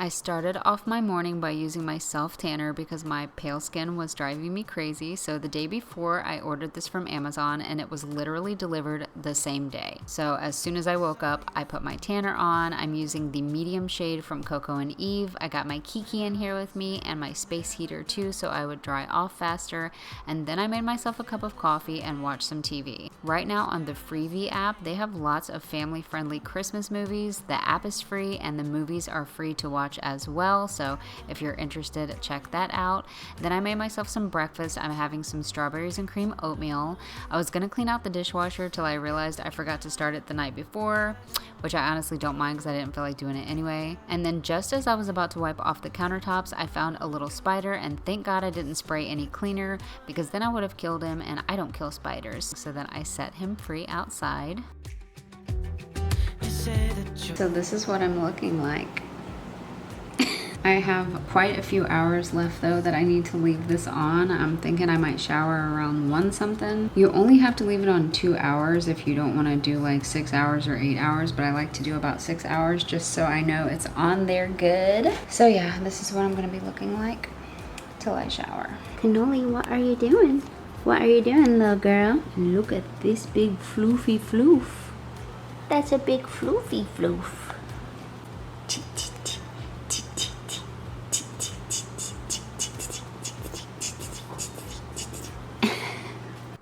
I started off my morning by using my self tanner because my pale skin was driving me crazy. So the day before, I ordered this from Amazon and it was literally delivered the same day. So as soon as I woke up, I put my tanner on. I'm using the medium shade from Coco and Eve. I got my Kiki in here with me and my space heater too, so I would dry off faster. And then I made myself a cup of coffee and watched some TV. Right now on the Freevee app, they have lots of family-friendly Christmas movies. The app is free and the movies are free to watch as well, so if you're interested, check that out. Then I made myself some breakfast. I'm having some strawberries and cream oatmeal. I was gonna clean out the dishwasher till I realized I forgot to start it the night before, which I honestly don't mind because I didn't feel like doing it anyway. And then just as I was about to wipe off the countertops, I found a little spider, and thank God I didn't spray any cleaner because then I would have killed him, and I don't kill spiders. So then I set him free outside. So this is what I'm looking like. I have quite a few hours left though that I need to leave this on. I'm thinking I might shower around 1 something. You only have to leave it on 2 hours if you don't want to do like 6 hours or 8 hours, but I like to do about 6 hours just so I know it's on there good. So yeah, this is what I'm gonna be looking like till I shower. Cannoli, what are you doing? What are you doing, little girl? Look at this big floofy floof. That's a big floofy floof.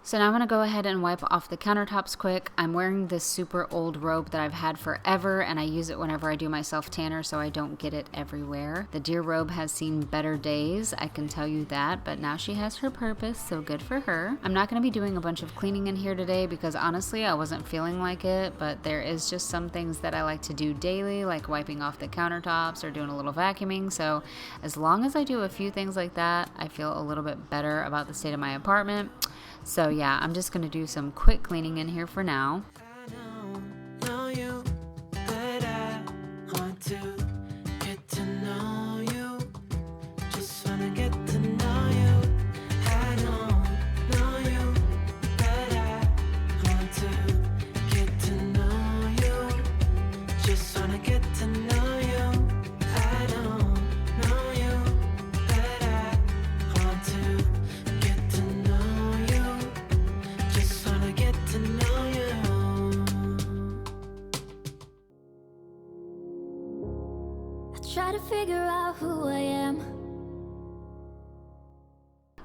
So now I'm gonna go ahead and wipe off the countertops quick. I'm wearing this super old robe that I've had forever, and I use it whenever I do my self tanner so I don't get it everywhere. The dear robe has seen better days, I can tell you that, but now she has her purpose, so good for her. I'm not gonna be doing a bunch of cleaning in here today because honestly I wasn't feeling like it, but there is just some things that I like to do daily, like wiping off the countertops or doing a little vacuuming. So as long as I do a few things like that, I feel a little bit better about the state of my apartment. So yeah, I'm just gonna do some quick cleaning in here for now. Try to figure out who I am.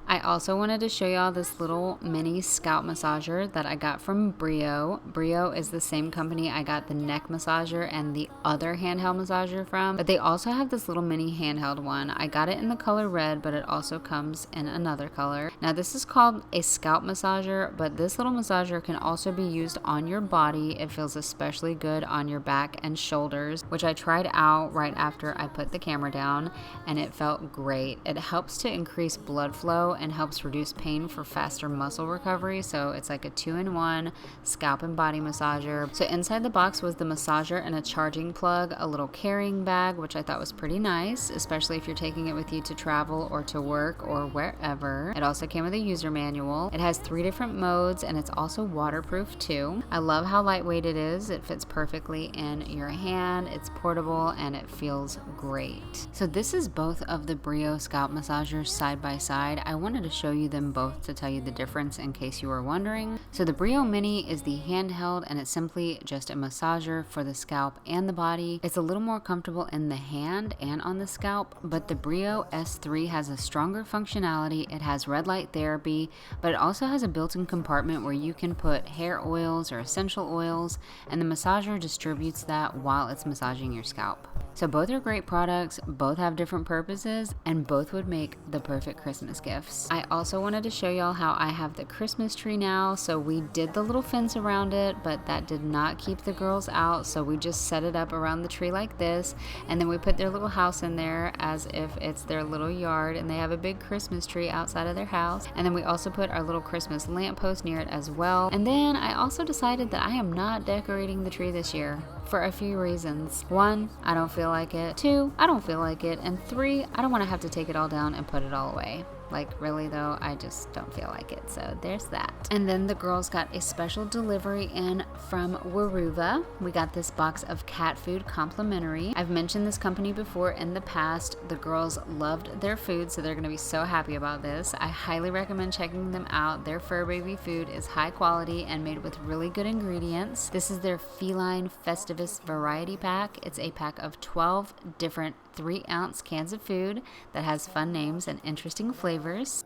I also wanted to show y'all this little mini scalp massager that I got from Brio. Brio is the same company I got the neck massager and the other handheld massager from, but they also have this little mini handheld one. I got it in the color red, but it also comes in another color. Now this is called a scalp massager, but this little massager can also be used on your body. It feels especially good on your back and shoulders, which I tried out right after I put the camera down, and it felt great. It helps to increase blood flow and helps reduce pain for faster muscle recovery. So it's like a 2-in-1 scalp and body massager. So inside the box was the massager and a charging plug, a little carrying bag, which I thought was pretty nice, especially if you're taking it with you to travel or to work or wherever. It also came with a user manual. It has 3 different modes and it's also waterproof too. I love how lightweight it is. It fits perfectly in your hand. It's portable and it feels great. So this is both of the Brio scalp massagers side by side. I wanted to show you them both to tell you the difference in case you were wondering. So the Brio Mini is the handheld and it's simply just a massager for the scalp and the body. It's a little more comfortable in the hand and on the scalp, but the Brio S3 has a stronger functionality. It has red light therapy, but it also has a built-in compartment where you can put hair oils or essential oils, and the massager distributes that while it's massaging your scalp. So both are great products, both have different purposes, and both would make the perfect Christmas gifts. I also wanted to show y'all how I have the Christmas tree now. So we did the little fence around it, but that did not keep the girls out. So we just set it up around the tree like this, and then we put their little house in there as if it's their little yard, and they have a big Christmas tree outside of their house. And then we also put our little Christmas lamppost near it as well. And then I also decided that I am not decorating the tree this year for a few reasons. 1, I don't feel like it. 2, I don't feel like it. And 3, I don't want to have to take it all down and put it all away. Like, really though, I just don't feel like it. So there's that. And then the girls got a special delivery in from Weruva. We got this box of cat food complimentary. I've mentioned this company before in the past. The girls loved their food, so they're gonna be so happy about this. I highly recommend checking them out. Their fur baby food is high quality and made with really good ingredients. This is their Feline Festivus variety pack. It's a pack of 12 different 3-ounce cans of food that has fun names and interesting flavors.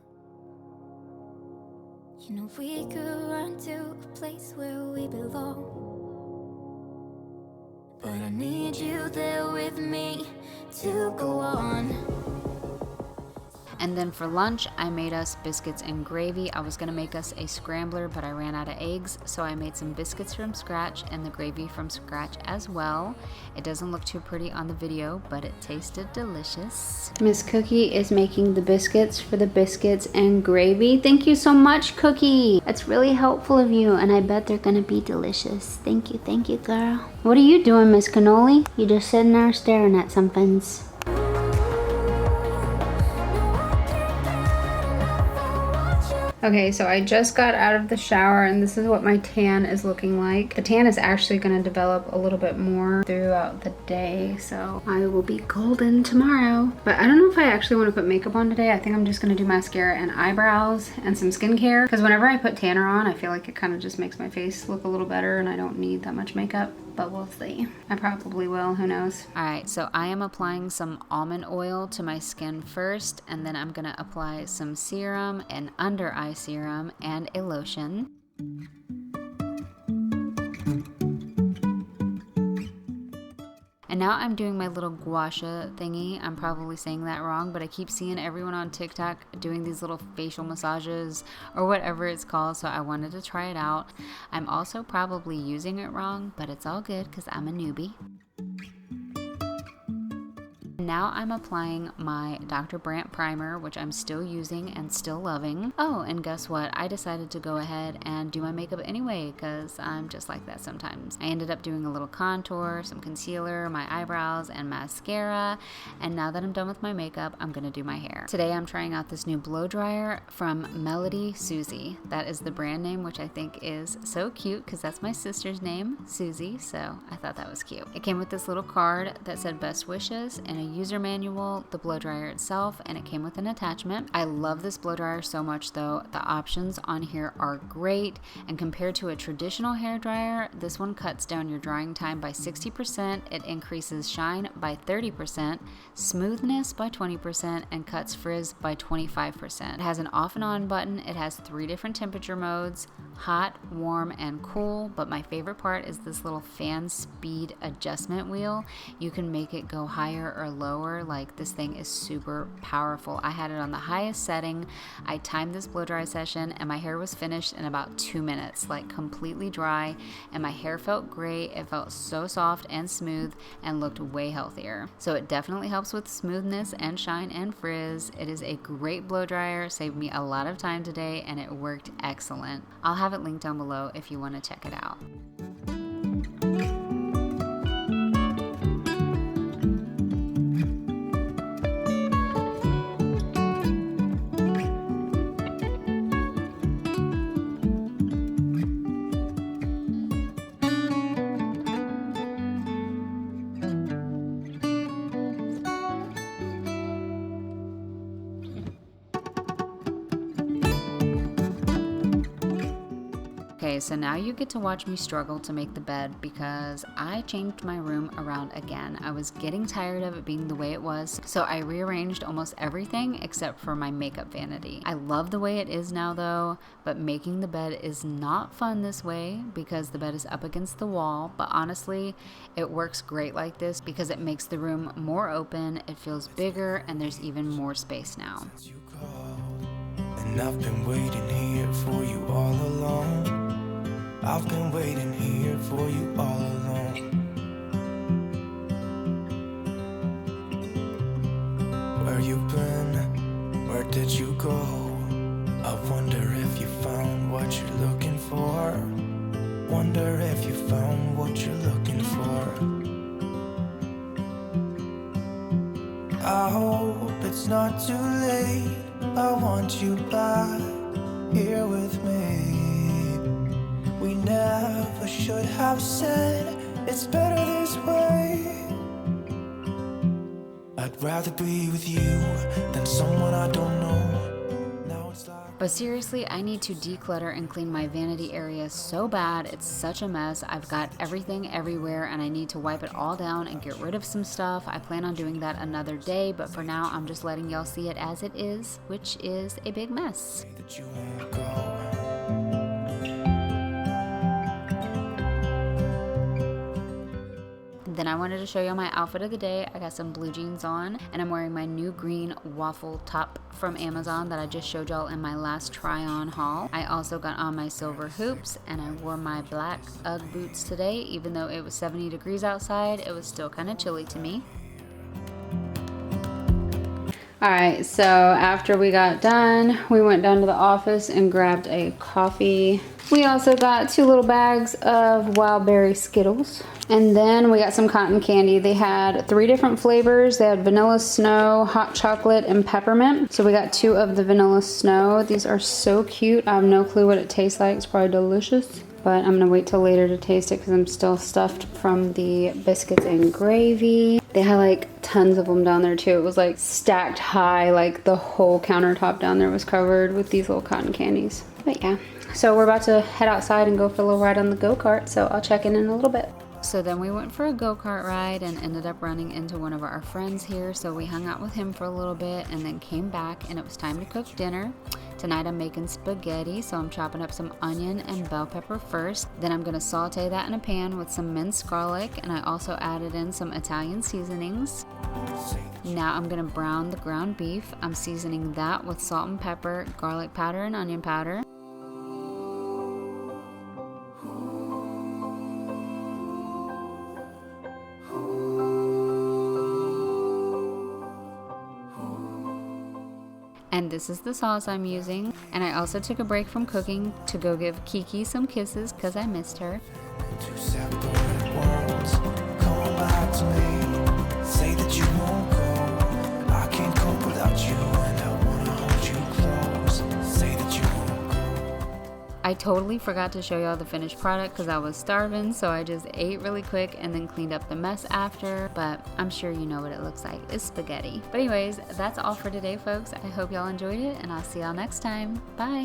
You know we could run to a place where we belong, but I need you there with me to go on. And then for lunch, I made us biscuits and gravy. I was gonna make us a scrambler, but I ran out of eggs, so I made some biscuits from scratch and the gravy from scratch as well. It doesn't look too pretty on the video, but it tasted delicious. Miss Cookie is making the biscuits for the biscuits and gravy. Thank you so much, Cookie. That's really helpful of you, and I bet they're gonna be delicious. Thank you, girl. What are you doing, Miss Cannoli? You just sitting there staring at some things. Okay, so I just got out of the shower and this is what my tan is looking like. The tan is actually going to develop a little bit more throughout the day, so I will be golden tomorrow. But I don't know if I actually want to put makeup on today. I think I'm just going to do mascara and eyebrows and some skincare, because whenever I put tanner on, I feel like it kind of just makes my face look a little better and I don't need that much makeup. But we'll see. I probably will, who knows. All right, so I am applying some almond oil to my skin first, and then I'm gonna apply some serum, an under eye serum, and a lotion. And now I'm doing my little gua sha thingy. I'm probably saying that wrong, but I keep seeing everyone on TikTok doing these little facial massages or whatever it's called, so I wanted to try it out. I'm also probably using it wrong, but it's all good because I'm a newbie. Now I'm applying my Dr. Brandt primer, which I'm still using and still loving. Oh, and guess what? I decided to go ahead and do my makeup anyway, because I'm just like that sometimes. I ended up doing a little contour, some concealer, my eyebrows, and mascara. And now that I'm done with my makeup, I'm gonna do my hair. Today I'm trying out this new blow dryer from Melody Susie. That is the brand name, which I think is so cute because that's my sister's name, Susie, so I thought that was cute. It came with this little card that said best wishes and a user manual, the blow dryer itself, and it came with an attachment. I love this blow dryer so much though. The options on here are great, and compared to a traditional hair dryer, this one cuts down your drying time by 60%, it increases shine by 30%, smoothness by 20%, and cuts frizz by 25%. It has an off and on button. It has 3 different temperature modes, hot, warm, and cool, but my favorite part is this little fan speed adjustment wheel. You can make it go higher or lower. Like, this thing is super powerful. I had it on the highest setting. I timed this blow dry session and my hair was finished in about 2 minutes, like completely dry, and my hair felt great. It felt so soft and smooth and looked way healthier. So it definitely helps with smoothness and shine and frizz. It is a great blow dryer, saved me a lot of time today, and it worked excellent. I'll have it linked down below if you want to check it out. Okay, so now you get to watch me struggle to make the bed because I changed my room around again. I was getting tired of it being the way it was, so I rearranged almost everything except for my makeup vanity. I love the way it is now though, but making the bed is not fun this way because the bed is up against the wall, but honestly, it works great like this because it makes the room more open, it feels bigger, and there's even more space now. And I've been waiting here for you all along. I've been waiting here for you all along. Where you been? Where did you go? I wonder if you found what you're looking for. Wonder if you found what you're looking for. I hope it's not too late I want you back here with me. We never should have said it's better this way. I'd rather be with you than someone I don't know. Now it's like... But seriously, I need to declutter and clean my vanity area so bad. It's such a mess. I've got everything everywhere and I need to wipe it all down and get rid of some stuff. I plan on doing that another day, but for now, I'm just letting y'all see it as it is, which is a big mess. that you won't go. Then I wanted to show you my outfit of the day. I got some blue jeans on and I'm wearing my new green waffle top from Amazon that I just showed y'all in my last try on haul. I also got on my silver hoops and I wore my black Ugg boots today. Even though it was 70 degrees outside, it was still kind of chilly to me. Alright, so after we got done, we went down to the office and grabbed a coffee. We also got 2 little bags of wild berry Skittles. And then we got some cotton candy. They had 3 different flavors. They had vanilla snow, hot chocolate, and peppermint. So we got 2 of the vanilla snow. These are so cute. I have no clue what it tastes like. It's probably delicious. But I'm gonna wait till later to taste it because I'm still stuffed from the biscuits and gravy. They had like tons of them down there too. It was like stacked high, like the whole countertop down there was covered with these little cotton candies. But yeah, so we're about to head outside and go for a little ride on the go-kart, so I'll check in a little bit. So then we went for a go-kart ride and ended up running into one of our friends here. So we hung out with him for a little bit and then came back and it was time to cook dinner. Tonight I'm making spaghetti, so I'm chopping up some onion and bell pepper first. Then I'm gonna saute that in a pan with some minced garlic, and I also added in some Italian seasonings. Now I'm gonna brown the ground beef. I'm seasoning that with salt and pepper, garlic powder, and onion powder. And this is the sauce I'm using. And I also took a break from cooking to go give Kiki some kisses because I missed her. Two separate worlds. Come back to me. Say that you won't go. I can't cope without you, and I wanna hold you close. Say that you won't go. I totally forgot to show y'all the finished product because I was starving, so I just ate really quick and then cleaned up the mess after, but I'm sure you know what it looks like. It's spaghetti. But anyways, that's all for today, folks. I hope y'all enjoyed it, and I'll see y'all next time. Bye!